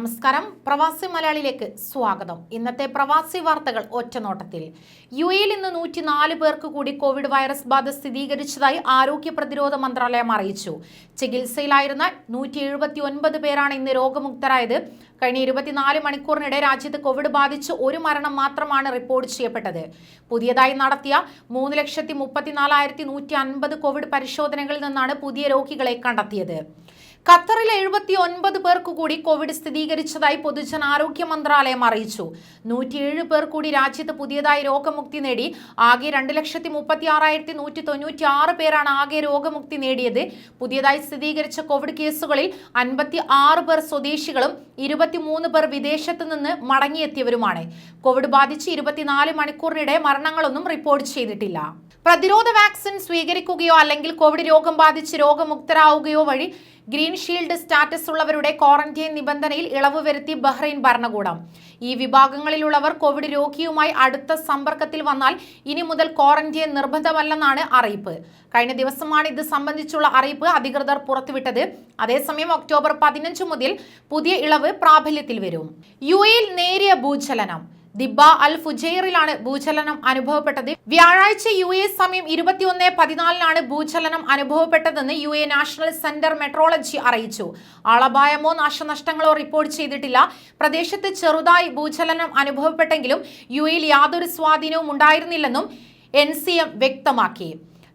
നമസ്കാരം. പ്രവാസി മലയാളിയിലേക്ക് സ്വാഗതം. ഇന്നത്തെ പ്രവാസി വാർത്തകൾ ഒറ്റനോട്ടത്തിൽ. യുഎഇയിൽ ഇന്ന് 104 പേർക്ക് കൂടി കോവിഡ് വൈറസ് ബാധ സ്ഥിരീകരിച്ചതായി ആരോഗ്യ പ്രതിരോധ മന്ത്രാലയം അറിയിച്ചു. ചികിത്സയിലായിരുന്ന 179 പേരാണ് ഇന്ന് രോഗമുക്തരായത്. കഴിഞ്ഞ 24 മണിക്കൂറിനിടെ രാജ്യത്ത് കോവിഡ് ബാധിച്ച് ഒരു മരണം മാത്രമാണ് റിപ്പോർട്ട് ചെയ്യപ്പെട്ടത്. പുതിയതായി നടത്തിയ 3,34,150 കോവിഡ് പരിശോധനകളിൽ നിന്നാണ് പുതിയ രോഗികളെ കണ്ടെത്തിയത്. ഖത്തറിലെ 79 പേർക്ക് കൂടി കോവിഡ് സ്ഥിരീകരിച്ചതായി പൊതുജനാരോഗ്യ മന്ത്രാലയം അറിയിച്ചു. 107 പേർ കൂടി രാജ്യത്ത് പുതിയതായി രോഗമുക്തി നേടി. ആകെ 2,36,196 പേരാണ് ആകെ രോഗമുക്തി നേടിയത്. പുതിയതായി സ്ഥിരീകരിച്ച കോവിഡ് കേസുകളിൽ 56 പേർ സ്വദേശികളും 23 പേർ വിദേശത്ത് നിന്ന് മടങ്ങിയെത്തിയവരുമാണ്. കോവിഡ് ബാധിച്ച് 24 മണിക്കൂറിനിടെ മരണങ്ങളൊന്നും റിപ്പോർട്ട് ചെയ്തിട്ടില്ല. പ്രതിരോധ വാക്സിൻ സ്വീകരിക്കുകയോ അല്ലെങ്കിൽ കോവിഡ് രോഗം ബാധിച്ച് രോഗമുക്തരാവുകയോ വഴി ഗ്രീൻ ഷീൽഡ് സ്റ്റാറ്റസ് ഉള്ളവരുടെ ക്വാറന്റൈൻ നിബന്ധനയിൽ ഇളവ് വരുത്തി ബഹ്റൈൻ ഭരണകൂടം. ഈ വിഭാഗങ്ങളിലുള്ളവർ കോവിഡ് രോഗിയുമായി അടുത്ത സമ്പർക്കത്തിൽ വന്നാൽ ഇനി മുതൽ ക്വാറന്റൈൻ നിർബന്ധമല്ലെന്നാണ് അറിയിപ്പ്. കഴിഞ്ഞ ദിവസമാണ് ഇത് സംബന്ധിച്ചുള്ള അറിയിപ്പ് അധികൃതർ പുറത്തുവിട്ടത്. അതേസമയം ഒക്ടോബർ 15 മുതൽ പുതിയ ഇളവ് പ്രാബല്യത്തിൽ വരും. യുഎഇയിൽ നേരിയ ഭൂചലനം. ദിബ അൽ ഫുജൈറിലാണ് ഭൂചലനം അനുഭവപ്പെട്ടത്. വ്യാഴാഴ്ച യുഎ സമയം 21:14 ഭൂചലനം അനുഭവപ്പെട്ടതെന്ന് യുഎ നാഷണൽ സെന്റർ മെട്രോളജി അറിയിച്ചു. ആളപായമോ നാശനഷ്ടങ്ങളോ റിപ്പോർട്ട് ചെയ്തിട്ടില്ല. പ്രദേശത്ത് ചെറുതായി ഭൂചലനം അനുഭവപ്പെട്ടെങ്കിലും യുഎയിൽ യാതൊരു സ്വാധീനവും ഉണ്ടായിരുന്നില്ലെന്നും NCM വ്യക്തമാക്കി.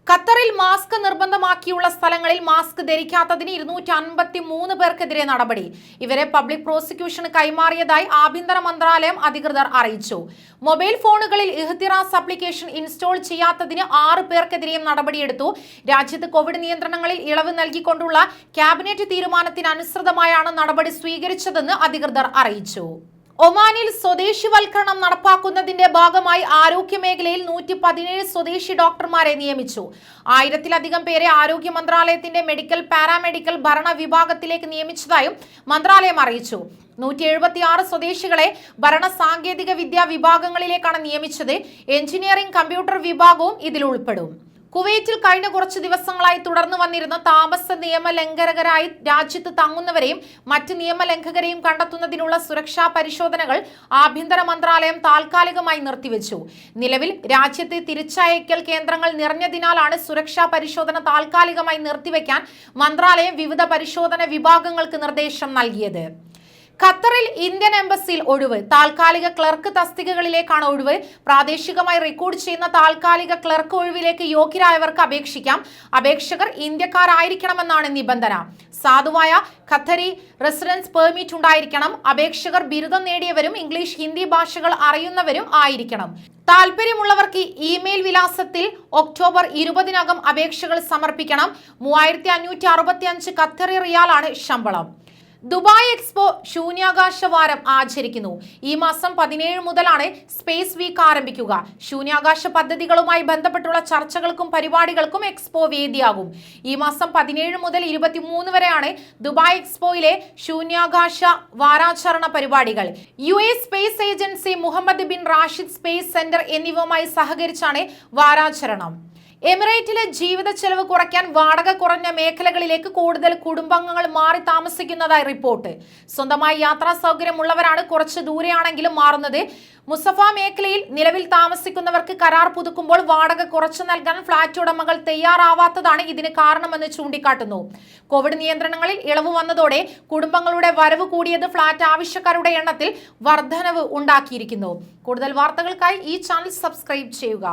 ഖത്തറിൽ മാസ്ക് നിർബന്ധമാക്കിയുള്ള സ്ഥലങ്ങളിൽ മാസ്ക് ധരിക്കാത്തതിന് 253 പേർക്കെതിരെ നടപടി. ഇവരെ പബ്ലിക് പ്രോസിക്യൂഷന് കൈമാറിയതായി ആഭ്യന്തര മന്ത്രാലയം അധികൃതർ അറിയിച്ചു. മൊബൈൽ ഫോണുകളിൽ ഇഹ്തിറാസ് ആപ്ലിക്കേഷൻ ഇൻസ്റ്റാൾ ചെയ്യാത്തതിന് 6 പേർക്കെതിരെയും നടപടിയെടുത്തു. രാജ്യത്ത് കോവിഡ് നിയന്ത്രണങ്ങളിൽ ഇളവ് നൽകിക്കൊണ്ടുള്ള ക്യാബിനറ്റ് തീരുമാനത്തിന് അനുസൃതമായാണ് നടപടി സ്വീകരിച്ചതെന്ന് അധികൃതർ അറിയിച്ചു. ഒമാനിൽ സ്വദേശിവൽക്കരണം നടപ്പാക്കുന്നതിന്റെ ഭാഗമായി ആരോഗ്യ മേഖലയിൽ 117 സ്വദേശി ഡോക്ടർമാരെ നിയമിച്ചു. 1000-ലധികം പേരെ ആരോഗ്യ മന്ത്രാലയത്തിന്റെ മെഡിക്കൽ പാരാമെഡിക്കൽ ഭരണ വിഭാഗത്തിലേക്ക് നിയമിച്ചതായും മന്ത്രാലയം അറിയിച്ചു. 176 സ്വദേശികളെ ഭരണ സാങ്കേതിക വിദ്യാ വിഭാഗങ്ങളിലേക്കാണ് നിയമിച്ചത്. എഞ്ചിനീയറിംഗ് കമ്പ്യൂട്ടർ വിഭാഗവും ഇതിൽ ഉൾപ്പെടും. കുവൈറ്റിൽ കഴിഞ്ഞ കുറച്ച് ദിവസങ്ങളായി തുടർന്നു വന്നിരുന്ന താമസ നിയമലംഘകരായി രാജ്യത്ത് തങ്ങുന്നവരെയും മറ്റ് നിയമലംഘകരെയും കണ്ടെത്തുന്നതിനുള്ള സുരക്ഷാ പരിശോധനകൾ ആഭ്യന്തര മന്ത്രാലയം താൽക്കാലികമായി നിർത്തിവെച്ചു. നിലവിൽ രാജ്യത്ത് തിരിച്ചയക്കൽ കേന്ദ്രങ്ങൾ നിറഞ്ഞതിനാലാണ് സുരക്ഷാ പരിശോധന താൽക്കാലികമായി നിർത്തിവെക്കാൻ മന്ത്രാലയം വിവിധ പരിശോധന വിഭാഗങ്ങൾക്ക് നിർദ്ദേശം നൽകിയത്. ഖത്തറിൽ ഇന്ത്യൻ എംബസിയിൽ ഒഴിവ്. താൽക്കാലിക ക്ലർക്ക് തസ്തികകളിലേക്കാണ് ഒഴിവ്. പ്രാദേശികമായി റെക്കോർഡ് ചെയ്യുന്ന താൽക്കാലിക ക്ലർക്ക് ഒഴിവിലേക്ക് യോഗ്യരായവർക്ക് അപേക്ഷിക്കാം. അപേക്ഷകർ ഇന്ത്യക്കാരായിരിക്കണമെന്നാണ് നിബന്ധന. സാധുവായ ഖത്തരി റെസിഡൻസ് പെർമിറ്റ് ഉണ്ടായിരിക്കണം. അപേക്ഷകർ ബിരുദം നേടിയവരും ഇംഗ്ലീഷ് ഹിന്ദി ഭാഷകൾ അറിയുന്നവരും ആയിരിക്കണം. താല്പര്യമുള്ളവർക്ക് ഇമെയിൽ വിലാസത്തിൽ ഒക്ടോബർ 20-നകം അപേക്ഷകൾ സമർപ്പിക്കണം. 3565 ഖത്തറി റിയാലാണ് ശമ്പളം. ദുബായ് എക്സ്പോ ശൂന്യാകാശ വാരം ആചരിക്കുന്നു. ഈ മാസം 17 മുതലാണ് സ്പേസ് വീക്ക് ആരംഭിക്കുക. ശൂന്യാകാശ പദ്ധതികളുമായി ബന്ധപ്പെട്ടുള്ള ചർച്ചകൾക്കും പരിപാടികൾക്കും എക്സ്പോ വേദിയാകും. ഈ മാസം 17 മുതൽ 23 വരെയാണ് ദുബായ് എക്സ്പോയിലെ ശൂന്യാകാശ വാരാചരണ പരിപാടികൾ. UAE space agency, Mohammed bin Rashid space centre എന്നിവയുമായി സഹകരിച്ചാണ് വാരാചരണം. എമിറേറ്റിലെ ജീവിത ചെലവ് കുറയ്ക്കാൻ വാടക കുറഞ്ഞ മേഖലകളിലേക്ക് കൂടുതൽ കുടുംബാംഗങ്ങൾ മാറി താമസിക്കുന്നതായി റിപ്പോർട്ട്. സ്വന്തമായി യാത്രാ സൗകര്യമുള്ളവരാണ് കുറച്ച് ദൂരെയാണെങ്കിലും മാറുന്നത്. മുസഫ മേഖലയിൽ നിലവിൽ താമസിക്കുന്നവർക്ക് കരാർ പുതുക്കുമ്പോൾ വാടക കുറച്ചു നൽകാൻ ഫ്ളാറ്റ് ഉടമകൾ തയ്യാറാവാത്തതാണ് ഇതിന് കാരണമെന്ന് ചൂണ്ടിക്കാട്ടുന്നു. കോവിഡ് നിയന്ത്രണങ്ങളിൽ ഇളവ് വന്നതോടെ കുടുംബങ്ങളുടെ വരവ് കൂടിയത് ഫ്ളാറ്റ് ആവശ്യക്കാരുടെ എണ്ണത്തിൽ വർധനവ് ഉണ്ടാക്കിയിരിക്കുന്നു. കൂടുതൽ വാർത്തകൾക്കായി ഈ ചാനൽ സബ്സ്ക്രൈബ് ചെയ്യുക.